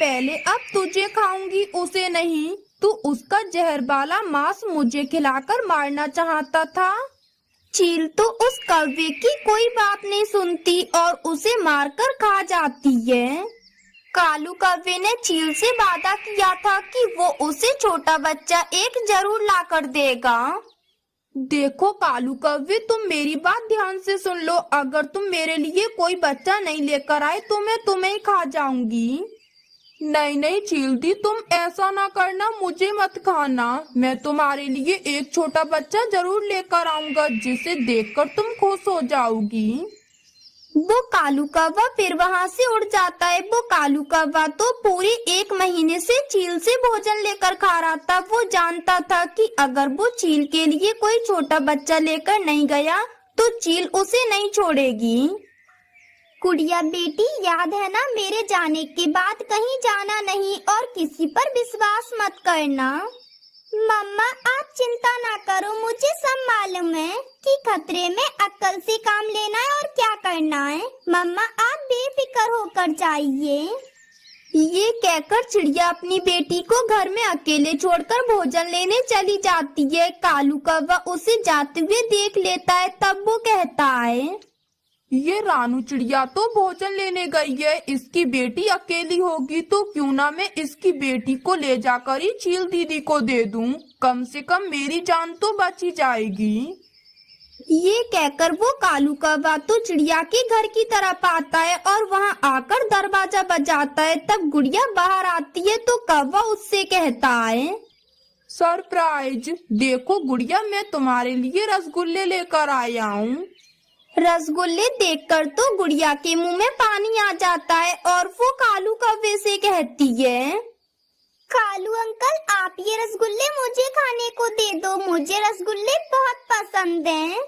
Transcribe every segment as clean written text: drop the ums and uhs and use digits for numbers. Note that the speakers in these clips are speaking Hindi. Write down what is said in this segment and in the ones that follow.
पहले अब तुझे खाऊंगी, उसे नहीं। तू उसका जहर वाला मांस मुझे खिलाकर मारना चाहता था। चील तो उस कौवे की कोई बात नहीं सुनती और उसे मारकर खा जाती है। कालू कौवे ने चील से वादा किया था कि वो उसे छोटा बच्चा एक जरूर लाकर देगा। देखो कालू कौवे, तुम मेरी बात ध्यान से सुन लो। अगर तुम मेरे लिए कोई बच्चा नहीं लेकर आए तो मैं तुम्हें ही खा जाऊंगी। नहीं नहीं चीलती, तुम ऐसा ना करना, मुझे मत खाना। मैं तुम्हारे लिए एक छोटा बच्चा जरूर लेकर आऊंगा जिसे देखकर तुम खुश हो जाओगी। वो कालू कौवा फिर वहाँ से उड़ जाता है। वो कालू कौवा तो पूरे 1 महीने से चील से भोजन लेकर खा रहा था। वो जानता था कि अगर वो चील के लिए कोई छोटा बच्चा लेकर नहीं गया तो चील उसे नहीं छोड़ेगी। गुड़िया बेटी, याद है ना, मेरे जाने के बाद कहीं जाना नहीं और किसी पर विश्वास मत करना। मम्मा आप चिंता ना करो, मुझे सब मालूम है कि खतरे में अक्ल से काम लेना है और क्या करना है। मम्मा आप बेफिक्र होकर जाइए। ये कहकर चिड़िया अपनी बेटी को घर में अकेले छोड़कर भोजन लेने चली जाती है। कालू कौवा उसे जाते हुए देख लेता है। तब वो कहता है, ये रानू चिड़िया तो भोजन लेने गई है, इसकी बेटी अकेली होगी तो क्यों ना मैं इसकी बेटी को ले जाकर ही चील दीदी को दे दूं। कम से कम मेरी जान तो बची जाएगी। ये कहकर वो कालू कौवा तो चिड़िया के घर की तरफ आता है और वहाँ आकर दरवाजा बजाता है। तब गुड़िया बाहर आती है तो कौवा उससे कहता है, सरप्राइज, देखो गुड़िया, मैं तुम्हारे लिए रसगुल्ले लेकर आया हूँ। रसगुल्ले देखकर तो गुड़िया के मुंह में पानी आ जाता है और वो कालू कौवे से कहती है, कालू अंकल आप ये रसगुल्ले मुझे खाने को दे दो, मुझे रसगुल्ले बहुत पसंद हैं।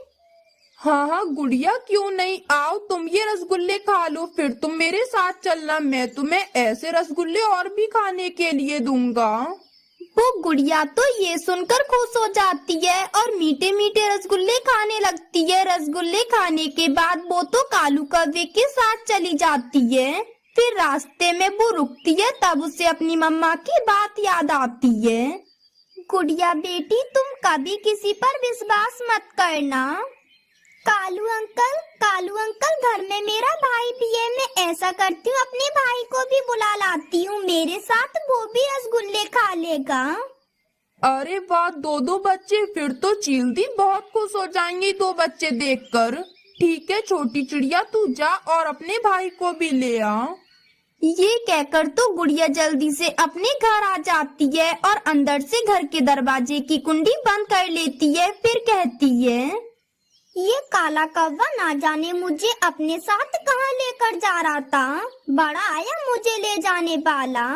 हाँ हाँ गुड़िया, क्यों नहीं, आओ तुम ये रसगुल्ले खा लो, फिर तुम मेरे साथ चलना, मैं तुम्हें ऐसे रसगुल्ले और भी खाने के लिए दूंगा। वो गुड़िया तो ये सुनकर खुश हो जाती है और मीठे मीठे रसगुल्ले खाने लगती है। रसगुल्ले खाने के बाद वो तो कालू कौवे के साथ चली जाती है। फिर रास्ते में वो रुकती है, तब उसे अपनी मम्मा की बात याद आती है। गुड़िया बेटी, तुम कभी किसी पर विश्वास मत करना। कालू अंकल घर में मेरा भाई भी है, मैं ऐसा करती हूँ अपने भाई को भी बुला लाती हूँ, मेरे साथ वो भी रसगुल्ले खा लेगा। अरे वाह, 2 बच्चे, फिर तो चील दी बहुत खुश हो जाएंगी 2 बच्चे देखकर। ठीक है छोटी चिड़िया, तू जा और अपने भाई को भी ले आ। ये कहकर तो गुड़िया जल्दी से अपने घर आ जाती है और अंदर से घर के दरवाजे की कुंडी बंद कर लेती है। फिर कहती है, ये काला कौवा ना जाने मुझे अपने साथ कहाँ लेकर जा रहा था, बड़ा आया मुझे ले जाने वाला।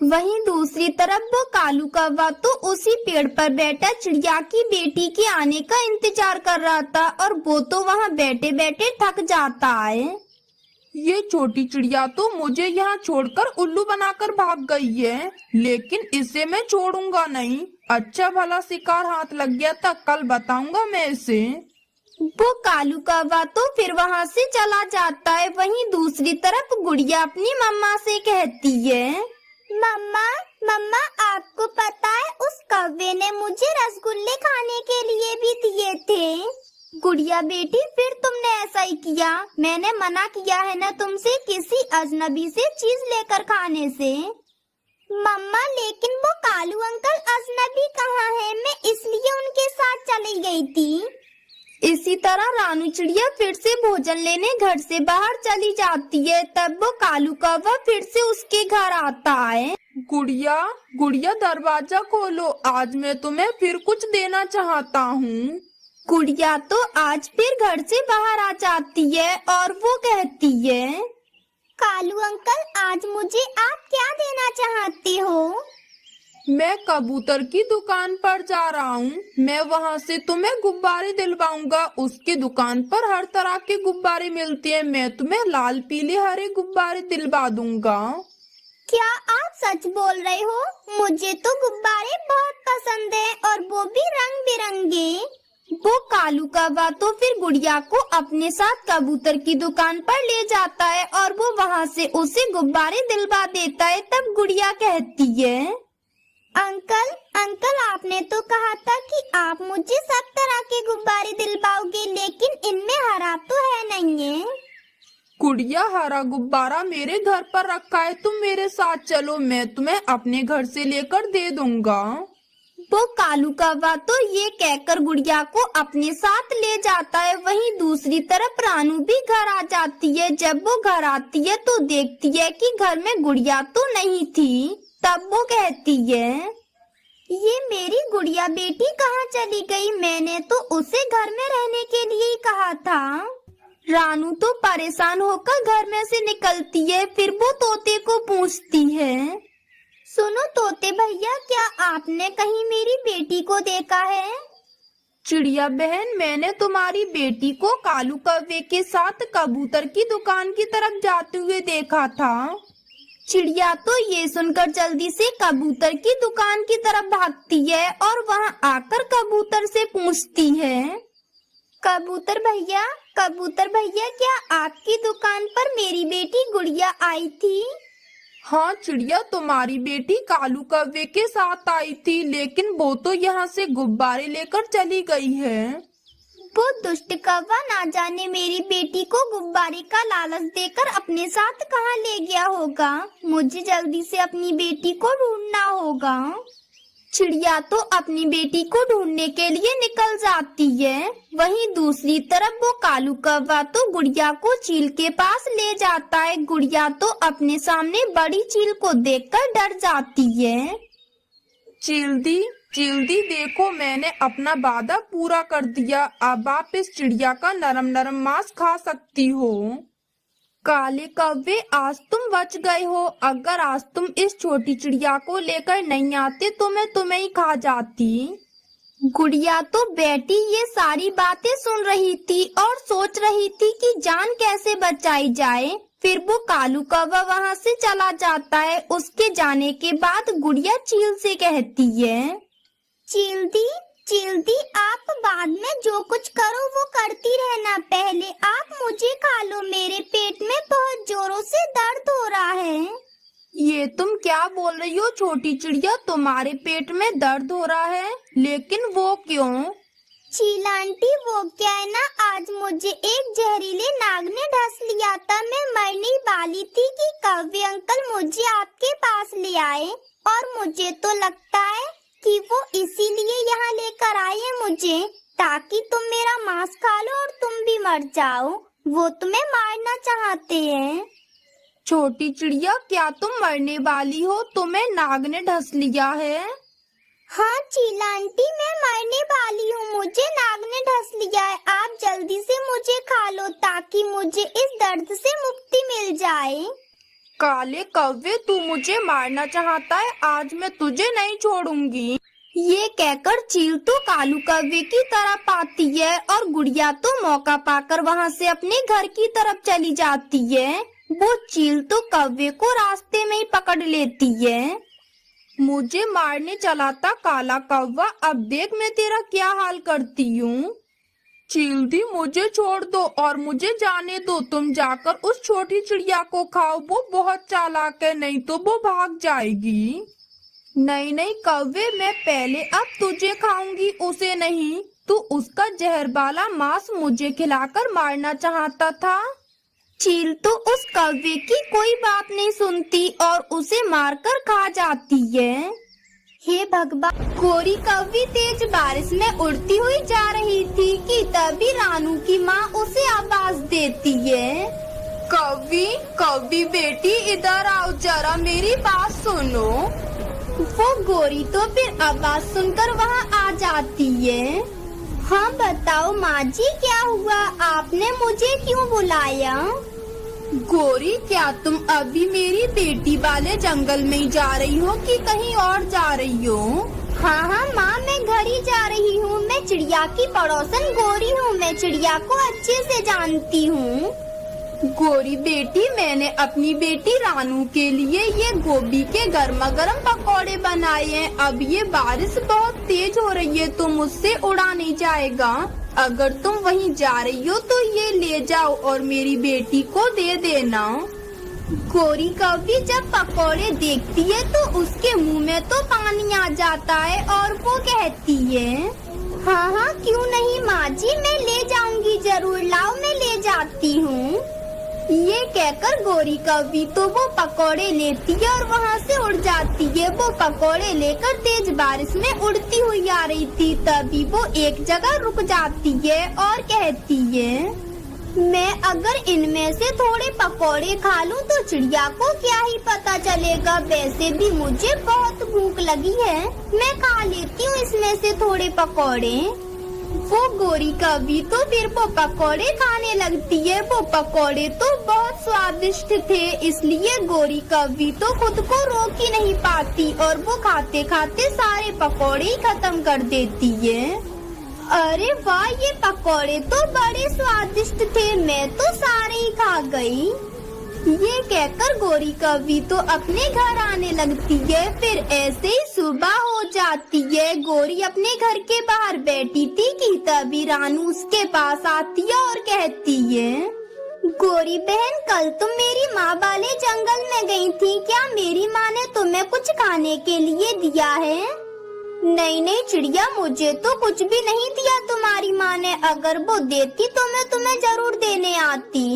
वहीं दूसरी तरफ वो कालू कौवा तो उसी पेड़ पर बैठा चिड़िया की बेटी के आने का इंतजार कर रहा था और वो तो वहाँ बैठे बैठे थक जाता है। ये छोटी चिड़िया तो मुझे यहाँ छोड़कर उल्लू बनाकर भाग गई है, लेकिन इसे मैं छोड़ूंगा नहीं। अच्छा भला शिकार हाथ लग गया था, कल बताऊंगा मैं इसे। वो कालू कौवा तो फिर वहाँ से चला जाता है। वहीं दूसरी तरफ गुड़िया अपनी मम्मा से कहती है, मम्मा आपको पता है उस कौवे ने मुझे रसगुल्ले खाने के लिए भी दिए थे। गुड़िया बेटी, फिर तुमने ऐसा ही किया, मैंने मना किया है ना तुमसे किसी अजनबी से चीज लेकर खाने से। मम्मा लेकिन वो कालू अंकल अजनबी कहाँ है, मैं इसलिए उनके साथ चली गई थी। इसी तरह रानू चिड़िया फिर से भोजन लेने घर से बाहर चली जाती है। तब वो कालू कौवा फिर से उसके घर आता है। गुड़िया दरवाजा खोलो, आज मैं तुम्हें फिर कुछ देना चाहता हूँ। गुड़िया तो आज फिर घर से बाहर आ जाती है और वो कहती है, कालू अंकल आज मुझे आप क्या देना चाहते हो? मैं कबूतर की दुकान पर जा रहा हूँ, मैं वहाँ से तुम्हें गुब्बारे दिलवाऊंगा। उसकी दुकान पर हर तरह के गुब्बारे मिलते हैं, मैं तुम्हें लाल पीले हरे गुब्बारे दिलवा दूंगा। क्या आप सच बोल रहे हो? मुझे तो गुब्बारे बहुत पसंद है और वो भी रंग बिरंगे। वो कालू कौवा तो फिर गुड़िया को अपने साथ कबूतर की दुकान पर ले जाता है और वो वहाँ से उसे गुब्बारे दिलवा देता है। तब गुड़िया कहती है, अंकल अंकल आपने तो कहा था कि आप मुझे सब तरह के गुब्बारे दिलवाओगे, लेकिन इनमें हरा तो है नहीं है। गुड़िया, हरा गुब्बारा मेरे घर पर रखा है, तुम मेरे साथ चलो, मैं तुम्हें अपने घर से लेकर दे दूंगा। वो कालू कौवा तो ये कहकर गुड़िया को अपने साथ ले जाता है। वहीं दूसरी तरफ रानू भी घर आ जाती है। जब वो घर आती है तो देखती है कि घर में गुड़िया तो नहीं थी। तब वो कहती है, ये मेरी गुड़िया बेटी कहाँ चली गई? मैंने तो उसे घर में रहने के लिए ही कहा था। रानू तो परेशान होकर घर में से निकलती है। फिर वो तोते को पूछती है, सुनो तोते भैया, क्या आपने कहीं मेरी बेटी को देखा है? चिड़िया बहन, मैंने तुम्हारी बेटी को कालू कौवे के साथ कबूतर की दुकान की तरफ जाते हुए देखा था। चिड़िया तो ये सुनकर जल्दी से कबूतर की दुकान की तरफ भागती है और वहाँ आकर कबूतर से पूछती है, कबूतर भैया क्या आपकी दुकान पर मेरी बेटी गुड़िया आई थी? हाँ चिड़िया, तुम्हारी बेटी कालू कौवे के साथ आई थी, लेकिन वो तो यहाँ से गुब्बारे लेकर चली गई है। वो दुष्ट कौवा ना जाने मेरी बेटी को गुब्बारे का लालच देकर अपने साथ कहाँ ले गया होगा। मुझे जल्दी से अपनी बेटी को ढूंढना होगा। चिड़िया तो अपनी बेटी को ढूंढने के लिए निकल जाती है। वहीं दूसरी तरफ वो कालू कौवा तो गुड़िया को चील के पास ले जाता है। गुड़िया तो अपने सामने बड़ी चील को देखकर डर जाती है। चील दी देखो, मैंने अपना वादा पूरा कर दिया। अब आप इस चिड़िया का नरम नरम मांस खा सकती हो। काले कौवे, आज तुम बच गए हो। अगर आज तुम इस छोटी चिड़िया को लेकर नहीं आते तो मैं तुम्हें ही खा जाती। गुड़िया तो बेटी ये सारी बातें सुन रही थी और सोच रही थी कि जान कैसे बचाई जाए। फिर वो कालू कौवा वहाँ से चला जाता है। उसके जाने के बाद गुड़िया चील से कहती है, चील दी आप बाद में जो कुछ करो वो करती रहना, पहले आप मुझे खा लो, मेरे पेट में बहुत जोरों से दर्द हो रहा है। ये तुम क्या बोल रही हो छोटी चिड़िया? तुम्हारे पेट में दर्द हो रहा है, लेकिन वो क्यों? चील आंटी, वो क्या है ना, आज मुझे एक जहरीले नाग ने डस लिया था। मैं मरने वाली थी कि कौवे अंकल मुझे आपके पास ले आए, और मुझे तो लगता है कि वो इसीलिए यहाँ लेकर आए हैं मुझे, ताकि तुम मेरा मांस खा लो और तुम भी मर जाओ। वो तुम्हें मारना चाहते हैं। छोटी चिड़िया, क्या तुम मरने वाली हो? तुम्हें नाग ने ढस लिया है? हाँ चील आंटी, मैं मरने वाली हूँ, मुझे नाग ने ढस लिया है। आप जल्दी से मुझे खा लो ताकि मुझे इस दर्द से मुक्ति मिल जाए। काले कौवे, तू मुझे मारना चाहता है? आज मैं तुझे नहीं छोड़ूंगी। ये कहकर चील तो कालू कौवे की तरफ आती है और गुड़िया तो मौका पाकर वहाँ से अपने घर की तरफ चली जाती है। वो चील तो कौवे को रास्ते में ही पकड़ लेती है। मुझे मारने चला था काला कौवा, अब देख मैं तेरा क्या हाल करती हूँ। चील दी, मुझे छोड़ दो और मुझे जाने दो। तुम जाकर उस छोटी चिड़िया को खाओ, वो बहुत चालाक है, नहीं तो वो भाग जाएगी। नहीं कौवे, मैं पहले अब तुझे खाऊंगी, उसे नहीं। तू उसका जहर वाला मांस मुझे खिलाकर मारना चाहता था। चील तो उस कौवे की कोई बात नहीं सुनती और उसे मारकर खा जाती है। हे भगवान! गोरी कौवी तेज बारिश में उड़ती हुई जा रही थी कि तभी रानू की माँ उसे आवाज देती है, कौवी बेटी, इधर आओ, जरा मेरी बात सुनो। वो गोरी तो फिर आवाज सुनकर वहाँ आ जाती है। हाँ बताओ माँ जी, क्या हुआ? आपने मुझे क्यों बुलाया? गोरी, क्या तुम अभी मेरी बेटी वाले जंगल में ही जा रही हो कि कहीं और जा रही हो? हाँ माँ, मैं घर ही जा रही हूँ। मैं चिड़िया की पड़ोसन गोरी हूँ, मैं चिड़िया को अच्छे से जानती हूँ। गोरी बेटी, मैंने अपनी बेटी रानू के लिए ये गोभी के गर्मा गर्म पकौड़े बनाए हैं। अब ये बारिश बहुत तेज हो रही है तो मुझसे उड़ा नहीं जाएगा। अगर तुम वहीं जा रही हो तो ये ले जाओ और मेरी बेटी को दे देना। गोरी कौवी जब पकौड़े देखती है तो उसके मुंह में तो पानी आ जाता है और वो कहती है, हाँ हाँ क्यों नहीं माँ जी, मैं ले जाऊंगी जरूर, लाओ मैं ले जाती हूँ। ये कहकर गोरी कौवी तो वो पकौड़े लेती है और वहाँ से उड़ जाती है। वो पकौड़े लेकर तेज बारिश में उड़ती हुई आ रही थी, तभी वो एक जगह रुक जाती है और कहती है, मैं अगर इनमें से थोड़े पकौड़े खा लूं तो चिड़िया को क्या ही पता चलेगा। वैसे भी मुझे बहुत भूख लगी है, मैं खा लेती हूँ इसमें से थोड़े पकौड़े। वो गोरी कौवी तो फिर वो पकौड़े खाने लगती है। वो पकौड़े तो बहुत स्वादिष्ट थे, इसलिए गोरी कौवी तो खुद को रोक ही नहीं पाती और वो खाते खाते सारे पकौड़े ही खत्म कर देती है। अरे वाह, ये पकौड़े तो बड़े स्वादिष्ट थे, मैं तो सारे ही खा गई। ये कहकर गोरी कौवी तो अपने घर आने लगती है। फिर ऐसे ही सुबह हो जाती है। गोरी अपने घर के बाहर बैठी थी कि तभी रानू उसके पास आती है और कहती है, गोरी बहन, कल तुम मेरी माँ वाले जंगल में गई थी, क्या मेरी माँ ने तुम्हें कुछ खाने के लिए दिया है? नहीं नहीं चिड़िया, मुझे तो कुछ भी नहीं दिया तुम्हारी माँ ने, अगर वो देती तो मैं तुम्हें जरूर देने आती।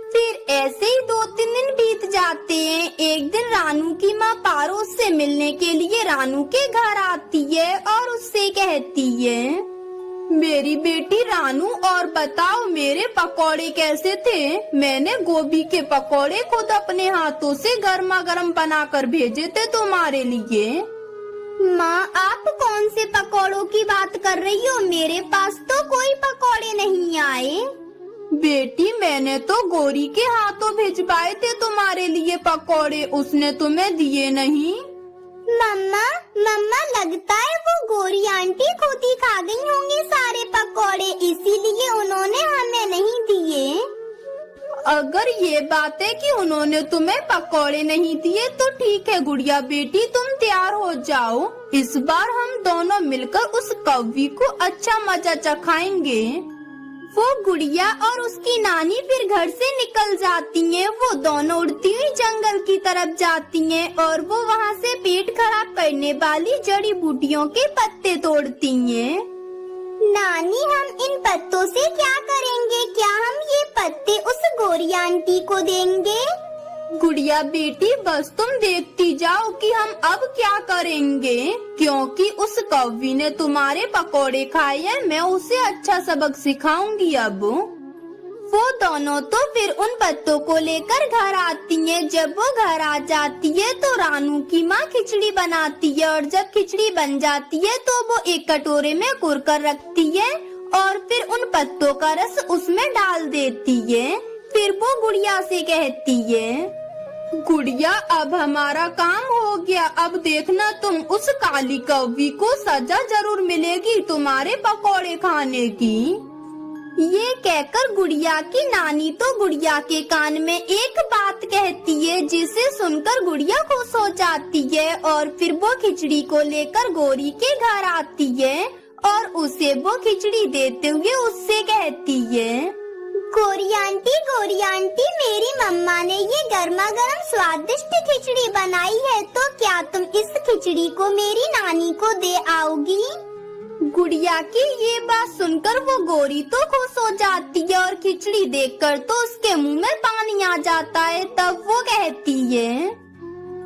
फिर ऐसे ही 2-3 दिन बीत जाते हैं। एक दिन रानू की माँ पारो से मिलने के लिए रानू के घर आती है और उससे कहती है, मेरी बेटी रानू, और बताओ मेरे पकौड़े कैसे थे? मैंने गोभी के पकौड़े खुद अपने हाथों से गर्मा गर्म बनाकर भेजे थे तुम्हारे लिए। माँ, आप कौन से पकौड़ों की बात कर रही हो? मेरे पास तो कोई पकौड़े नहीं आए। बेटी, मैंने तो गोरी के हाथों भिजवाए थे तुम्हारे लिए पकौड़े, उसने तुम्हें दिए नहीं। मम्मा लगता है वो गोरी आंटी खुद ही खा गई होंगी सारे पकौड़े, इसीलिए उन्होंने हमें नहीं दिए। अगर ये बात है कि उन्होंने तुम्हें पकौड़े नहीं दिए तो ठीक है गुड़िया बेटी, तुम तैयार हो जाओ। इस बार हम दोनों मिलकर उस कौवी को अच्छा मजा चखाएंगे। वो गुड़िया और उसकी नानी फिर घर से निकल जाती हैं। वो दोनों उड़ती हुई जंगल की तरफ जाती हैं और वो वहाँ से पेट खराब करने वाली जड़ी बूटियों के पत्ते तोड़ती हैं। नानी, हम इन पत्तों से क्या करेंगे? क्या हम ये पत्ते उस गोरी आंटी को देंगे? गुड़िया बेटी, बस तुम देखती जाओ कि हम अब क्या करेंगे, क्योंकि उस कौवी ने तुम्हारे पकौड़े खाए हैं, मैं उसे अच्छा सबक सिखाऊंगी अब। वो दोनों तो फिर उन पत्तों को लेकर घर आती हैं। जब वो घर आ जाती है तो रानू की माँ खिचड़ी बनाती है और जब खिचड़ी बन जाती है तो वो एक कटोरे में कुरकर रखती है और फिर उन पत्तों का रस उसमें डाल देती है। फिर वो गुड़िया से कहती है, गुड़िया, अब हमारा काम हो गया, अब देखना तुम उस काली कौवी को सजा जरूर मिलेगी तुम्हारे पकौड़े खाने की। ये कहकर गुड़िया की नानी तो गुड़िया के कान में एक बात कहती है, जिसे सुनकर गुड़िया खुश हो जाती है और फिर वो खिचड़ी को लेकर गोरी के घर आती है और उसे वो खिचड़ी देते हुए उससे कहती है, गोरी आंटी, मेरी मम्मा ने ये गर्मा गर्म स्वादिष्ट खिचड़ी बनाई है, तो क्या तुम इस खिचड़ी को मेरी नानी को दे आओगी? गुड़िया की ये बात सुनकर वो गोरी तो खुश हो जाती है और खिचड़ी देखकर तो उसके मुंह में पानी आ जाता है। तब वो कहती है,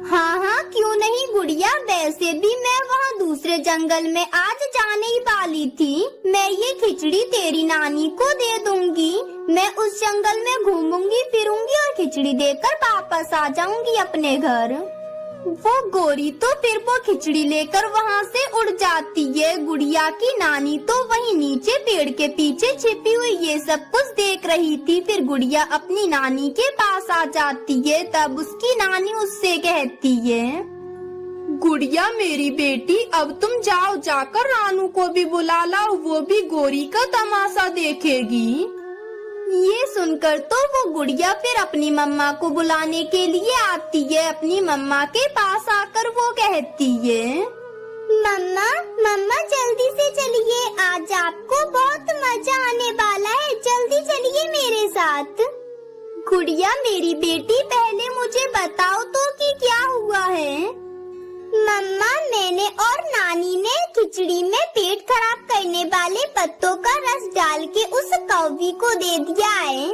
हाँ क्यों नहीं गुड़िया, वैसे भी मैं वहाँ दूसरे जंगल में आज जाने ही वाली थी। मैं ये खिचड़ी तेरी नानी को दे दूंगी। मैं उस जंगल में घूमूंगी फिरूंगी और खिचड़ी देकर वापस आ जाऊंगी अपने घर। वो गोरी तो फिर वो खिचड़ी लेकर वहाँ से उड़ जाती है। गुड़िया की नानी तो वहीं नीचे पेड़ के पीछे छिपी हुई ये सब कुछ देख रही थी। फिर गुड़िया अपनी नानी के पास आ जाती है। तब उसकी नानी उससे कहती है, गुड़िया मेरी बेटी, अब तुम जाओ, जाकर रानू को भी बुला लाओ, वो भी गोरी का तमाशा देखेगी। ये सुनकर तो वो गुड़िया फिर अपनी मम्मा को बुलाने के लिए आती है। अपनी मम्मा के पास आकर वो कहती है, मम्मा मम्मा जल्दी से चलिए, आज आपको बहुत मजा आने वाला है, जल्दी चलिए मेरे साथ। गुड़िया मेरी बेटी पहले मुझे बताओ तो कि क्या हुआ है। मम्मा मैंने और नानी ने खिचड़ी में पेट खराब करने वाले पत्तों का रस डाल के उस कौवी को दे दिया है।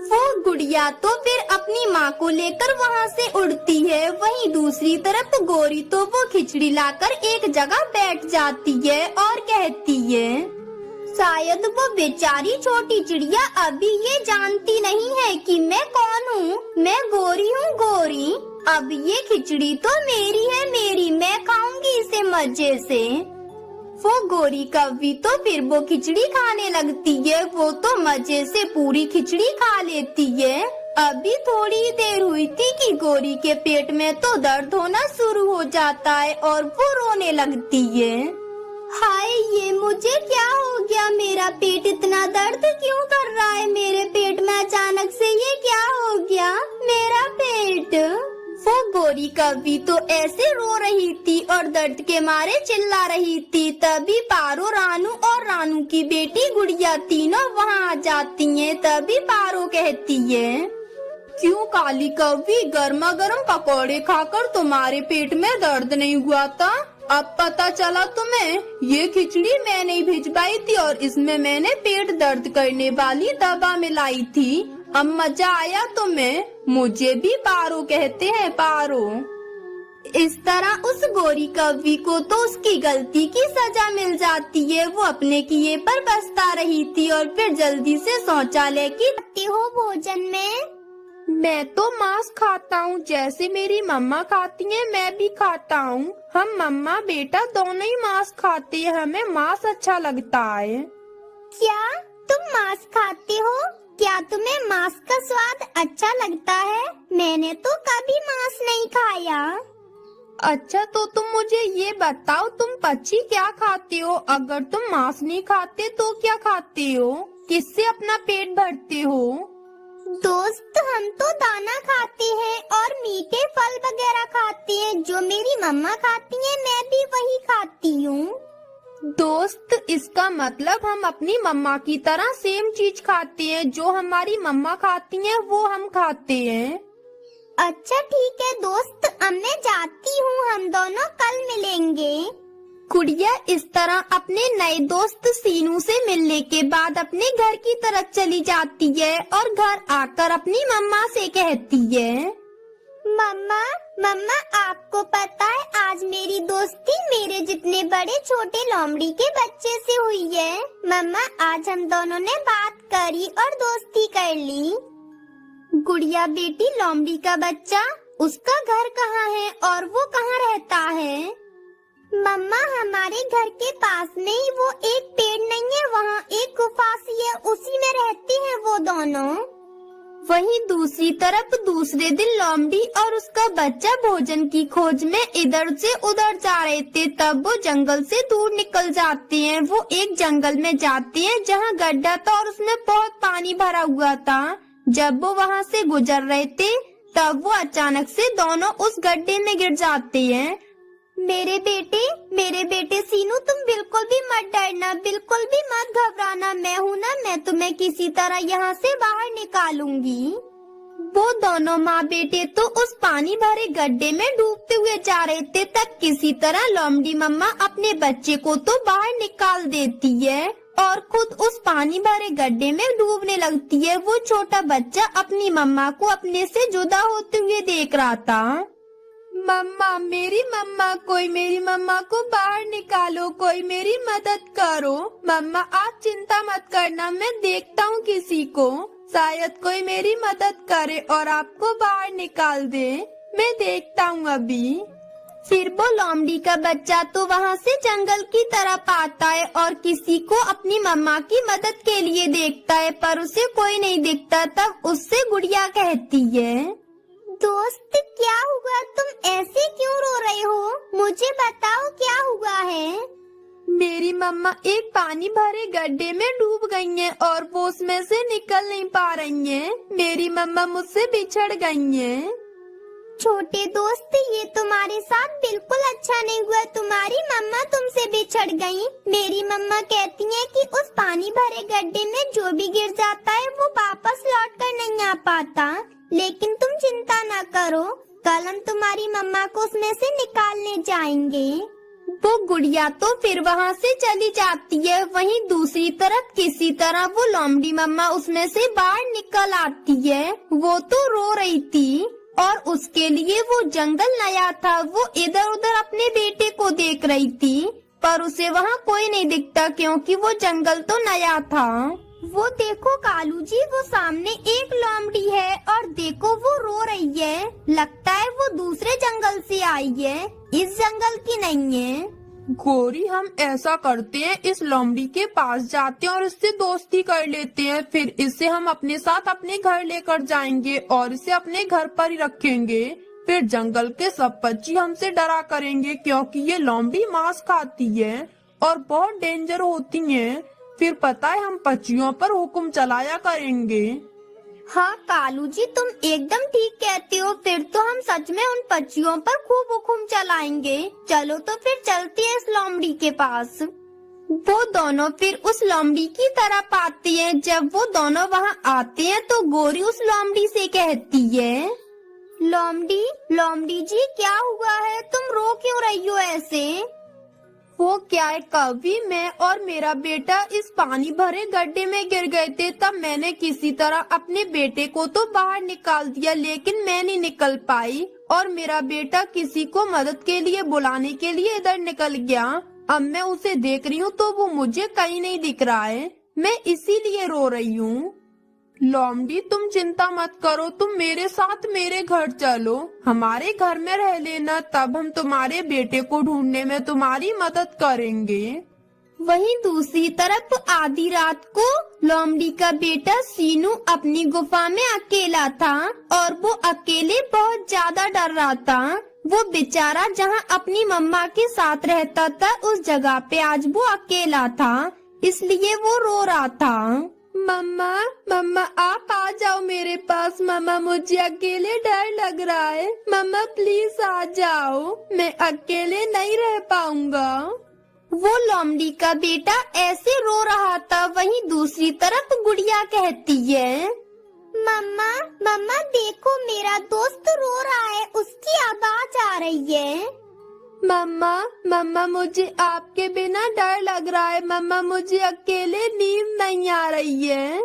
वो गुड़िया तो फिर अपनी माँ को लेकर वहाँ से उड़ती है। वहीं दूसरी तरफ गोरी तो वो खिचड़ी लाकर एक जगह बैठ जाती है और कहती है, शायद वो बेचारी छोटी चिड़िया अभी ये जानती नहीं है कि मैं कौन हूँ। मैं गोरी हूँ गोरी। अब ये खिचड़ी तो मेरी है मेरी, मैं खाऊंगी इसे मजे से। वो गोरी कौवी तो फिर वो खिचड़ी खाने लगती है। वो तो मजे से पूरी खिचड़ी खा लेती है। अभी थोड़ी देर हुई थी कि गोरी के पेट में तो दर्द होना शुरू हो जाता है और वो रोने लगती है। हाय ये मुझे क्या हो गया, मेरा पेट इतना दर्द क्यों कर रहा है, मेरे पेट में अचानक से ये क्या हो गया, मेरा पेट। वो गोरी कौवी तो ऐसे रो रही थी और दर्द के मारे चिल्ला रही थी। तभी पारो, रानू और रानू की बेटी गुड़िया तीनों वहाँ आ जाती हैं। तभी पारो कहती है, क्यों काली कौवी, गर्मा गर्म पकौड़े खाकर तुम्हारे पेट में दर्द नहीं हुआ था? अब पता चला तुम्हें? ये खिचड़ी मैंने भिजवाई थी और इसमें मैंने पेट दर्द करने वाली दवा मिलाई थी। अब मजा आया तुम्हें? मुझे भी पारो कहते हैं, पारो। इस तरह उस गोरी कौवी को तो उसकी गलती की सजा मिल जाती है। वो अपने किए पर पछता रही थी और फिर जल्दी से शौचालय की हो भोजन में। मैं तो मांस खाता हूँ, जैसे मेरी मम्मा खाती है मैं भी खाता हूँ। हम मम्मा बेटा दोनों ही मांस खाते हैं, हमें मांस अच्छा लगता है। क्या तुम मांस खाते हो? क्या तुम्हें मांस का स्वाद अच्छा लगता है? मैंने तो कभी मांस नहीं खाया। अच्छा तो तुम मुझे ये बताओ, तुम पक्षी क्या खाते हो? अगर तुम मांस नहीं खाते तो क्या खाते हो? किससे अपना पेट भरते हो? दोस्त हम तो दाना खाते हैं और मीठे फल वगैरह खाते हैं। जो मेरी मम्मा खाती है मैं भी वही खाती हूँ। दोस्त इसका मतलब हम अपनी मम्मा की तरह सेम चीज खाते हैं। जो हमारी मम्मा खाती हैं वो हम खाते हैं। अच्छा ठीक है दोस्त, अब मैं जाती हूँ, हम दोनों कल मिलेंगे। गुड़िया इस तरह अपने नए दोस्त सीनू से मिलने के बाद अपने घर की तरफ चली जाती है और घर आकर अपनी मम्मा से कहती है, मम्मा मम्मा आपको पता है आज मेरी दोस्ती मेरे जितने बड़े छोटे लोमड़ी के बच्चे से हुई है। मम्मा आज हम दोनों ने बात करी और दोस्ती कर ली। गुड़िया बेटी लोमड़ी का बच्चा, उसका घर कहाँ है और वो कहाँ रहता है? मम्मा हमारे घर के पास में ही वो एक पेड़ नहीं है, वहाँ एक गुफा सी है, उसी में रहते हैं वो दोनों। वहीं दूसरी तरफ दूसरे दिन लोमड़ी और उसका बच्चा भोजन की खोज में इधर से उधर जा रहे थे। तब वो जंगल से दूर निकल जाते हैं। वो एक जंगल में जाते हैं जहाँ गड्ढा था और उसमें बहुत पानी भरा हुआ था। जब वो वहाँ से गुजर रहे थे तब वो अचानक से दोनों उस गड्ढे में गिर जाते हैं। मेरे बेटे सीनू, तुम बिल्कुल भी मत डरना, बिल्कुल भी मत घबराना। मैं हूँ ना, मैं तुम्हें किसी तरह यहाँ से बाहर निकालूंगी। वो दोनों माँ बेटे तो उस पानी भरे गड्ढे में डूबते हुए जा रहे थे। तब किसी तरह लोमड़ी मम्मा अपने बच्चे को तो बाहर निकाल देती है और खुद उस पानी भरे गड्ढे में डूबने लगती है। वो छोटा बच्चा अपनी मम्मा को अपने से जुदा होते हुए देख रहा था। मम्मा, मेरी मम्मा, कोई मेरी मम्मा को बाहर निकालो, कोई मेरी मदद करो। मम्मा आप चिंता मत करना, मैं देखता हूँ किसी को, शायद कोई मेरी मदद करे और आपको बाहर निकाल दे। मैं देखता हूँ अभी। फिर वो लोमड़ी का बच्चा तो वहाँ से जंगल की तरफ आता है और किसी को अपनी मम्मा की मदद के लिए देखता है, पर उसे कोई नहीं दिखता। तब उससे गुड़िया कहती है, दोस्त क्या हुआ, तुम ऐसे क्यों रो रहे हो? मुझे बताओ क्या हुआ है? मेरी मेरी मम्मा एक पानी भरे गड्ढे में डूब गई हैं और वो उसमें से निकल नहीं पा रही हैं। मेरी मम्मा मुझसे बिछड़ गई हैं। छोटे दोस्त, ये तुम्हारे साथ बिल्कुल अच्छा नहीं हुआ। तुम्हारी मम्मा तुमसे बिछड़ गई। मेरी मम्मा कहती हैं कि उस पानी भरे गड्ढे में जो भी गिर जाता है वो वापस लौट कर नहीं आ पाता। लेकिन तुम चिंता न करो, कल हम तुम्हारी मम्मा को उसमें से निकालने जाएंगे। वो गुड़िया तो फिर वहाँ से चली जाती है। वहीं दूसरी तरफ किसी तरह वो लोमड़ी मम्मा उसमें से बाहर निकल आती है। वो तो रो रही थी और उसके लिए वो जंगल नया था। वो इधर उधर अपने बेटे को देख रही थी, पर उसे वहाँ कोई नहीं दिखता क्योंकि वो जंगल तो नया था। वो देखो कालू जी, वो सामने एक लोमड़ी है और देखो वो रो रही है। लगता है वो दूसरे जंगल से आई है, इस जंगल की नहीं है। गौरी, हम ऐसा करते हैं, इस लोमड़ी के पास जाते हैं और इससे दोस्ती कर लेते हैं। फिर इसे हम अपने साथ अपने घर लेकर जाएंगे और इसे अपने घर पर ही रखेंगे। फिर जंगल के सब पक्षी हमसे डरा करेंगे क्योंकि ये लोमड़ी मांस खाती है और बहुत डेंजर होती है। फिर पता है, हम पक्षियों पर हुक्म चलाया करेंगे। हाँ कालू जी, तुम एकदम ठीक कहते हो। फिर तो हम सच में उन पक्षियों पर खूब हुक्म चलाएंगे। चलो तो फिर चलते हैं इस लोमड़ी के पास। वो दोनों फिर उस लोमड़ी की तरफ आते हैं। जब वो दोनों वहाँ आते हैं तो गौरी उस लोमड़ी से कहती है, लोमड़ी, लोमड़ी जी क्या हुआ है? तुम रो क्यों रही हो ऐसे? वो क्या है कवि, मैं और मेरा बेटा इस पानी भरे गड्ढे में गिर गए थे। तब मैंने किसी तरह अपने बेटे को तो बाहर निकाल दिया, लेकिन मैं नहीं निकल पाई और मेरा बेटा किसी को मदद के लिए बुलाने के लिए इधर निकल गया। अब मैं उसे देख रही हूँ तो वो मुझे कहीं नहीं दिख रहा है। मैं इसीलिए रो रही हूँ। लोमड़ी, तुम चिंता मत करो, तुम मेरे साथ मेरे घर चलो, हमारे घर में रह लेना। तब हम तुम्हारे बेटे को ढूंढने में तुम्हारी मदद करेंगे। वहीं दूसरी तरफ आधी रात को लोमड़ी का बेटा सीनू अपनी गुफा में अकेला था और वो अकेले बहुत ज्यादा डर रहा था। वो बेचारा जहाँ अपनी मम्मा के साथ रहता था उस जगह पे आज वो अकेला था, इसलिए वो रो रहा था। मम्मा, मम्मा आप आ जाओ मेरे पास। मम्मा, मुझे अकेले डर लग रहा है। मम्मा प्लीज आ जाओ, मैं अकेले नहीं रह पाऊंगा। वो लोमड़ी का बेटा ऐसे रो रहा था। वहीं दूसरी तरफ गुड़िया कहती है, मम्मा, मम्मा देखो मेरा दोस्त रो रहा है, उसकी आवाज आ रही है। मम्मा, मम्मा मुझे आपके बिना डर लग रहा है। मम्मा मुझे अकेले नींद नहीं आ रही है।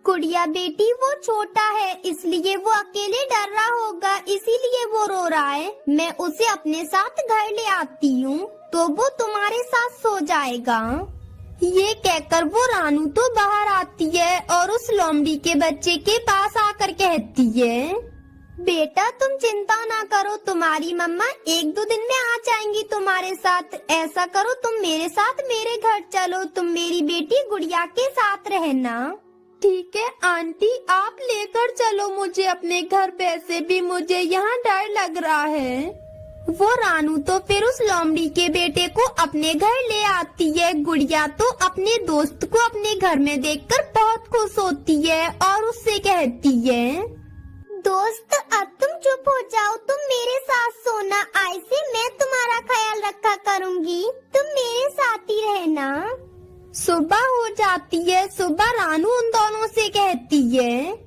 गुड़िया बेटी, वो छोटा है इसलिए वो अकेले डर रहा होगा, इसीलिए वो रो रहा है। मैं उसे अपने साथ घर ले आती हूँ तो वो तुम्हारे साथ सो जाएगा। ये कहकर वो रानू तो बाहर आती है और उस लोमड़ी के बच्चे के पास आकर कहती है, बेटा तुम चिंता ना करो, तुम्हारी मम्मा 1-2 दिन में आ जाएंगी तुम्हारे साथ। ऐसा करो, तुम मेरे साथ मेरे घर चलो, तुम मेरी बेटी गुड़िया के साथ रहना। ठीक है आंटी, आप लेकर चलो मुझे अपने घर। वैसे भी मुझे यहाँ डर लग रहा है। वो रानू तो फिर उस लोमड़ी के बेटे को अपने घर ले आती है। गुड़िया तो अपने दोस्त को अपने घर में देखकर बहुत खुश होती है और उससे कहती है, दोस्त अब तुम चुप हो जाओ, तुम मेरे साथ सोना। ऐसे मैं तुम्हारा ख्याल रखा करूँगी, तुम मेरे साथ ही रहना। सुबह हो जाती है। सुबह रानू उन दोनों से कहती है,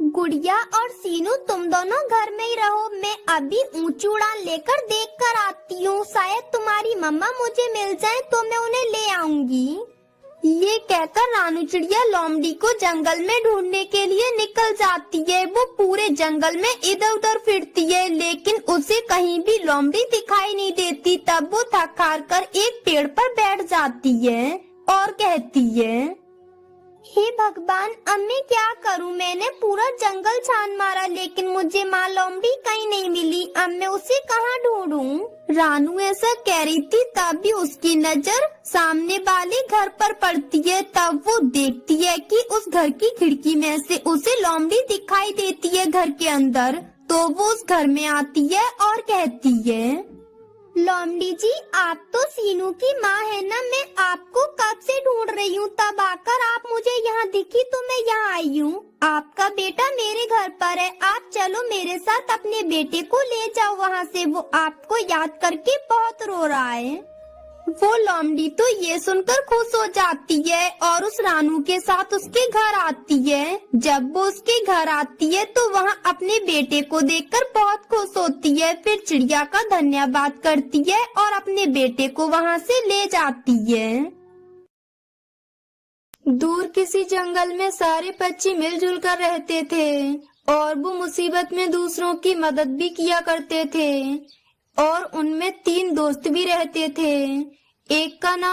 गुड़िया और सीनू तुम दोनों घर में ही रहो, मैं अभी ऊंची उड़ान लेकर देख कर आती हूँ। शायद तुम्हारी मम्मा मुझे मिल जाए तो मैं उन्हें ले आऊंगी। ये कहकर रानू चिड़िया लोमड़ी को जंगल में ढूंढने के लिए निकल जाती है। वो पूरे जंगल में इधर उधर फिरती है लेकिन उसे कहीं भी लोमड़ी दिखाई नहीं देती। तब वो थक हार कर एक पेड़ पर बैठ जाती है और कहती है, हे भगवान, अब मैं क्या करूं? मैंने पूरा जंगल छान मारा लेकिन मुझे माँ लोमड़ी कहीं नहीं मिली। अब मैं उसे कहाँ ढूंढूं? रानू ऐसा कह रही थी तब भी उसकी नजर सामने वाले घर पर पड़ती है। तब वो देखती है कि उस घर की खिड़की में से उसे लोमड़ी दिखाई देती है घर के अंदर। तो वो उस घर में आती है और कहती है, लोमड़ी जी, आप तो सीनू की माँ है ना? मैं आपको कब से ढूंढ रही हूँ, तब आकर आप मुझे यहाँ दिखी तो मैं यहाँ आई हूँ। आपका बेटा मेरे घर पर है, आप चलो मेरे साथ, अपने बेटे को ले जाओ वहाँ से, वो आपको याद करके बहुत रो रहा है। वो लोमड़ी तो ये सुनकर खुश हो जाती है और उस रानू के साथ उसके घर आती है। जब वो उसके घर आती है तो वहाँ अपने बेटे को देखकर बहुत खुश होती है। फिर चिड़िया का धन्यवाद करती है और अपने बेटे को वहाँ से ले जाती है। दूर किसी जंगल में सारे पक्षी मिलजुल कर रहते थे और वो मुसीबत में दूसरों की मदद भी किया करते थे और उनमें 3 दोस्त भी रहते थे। एक का नाम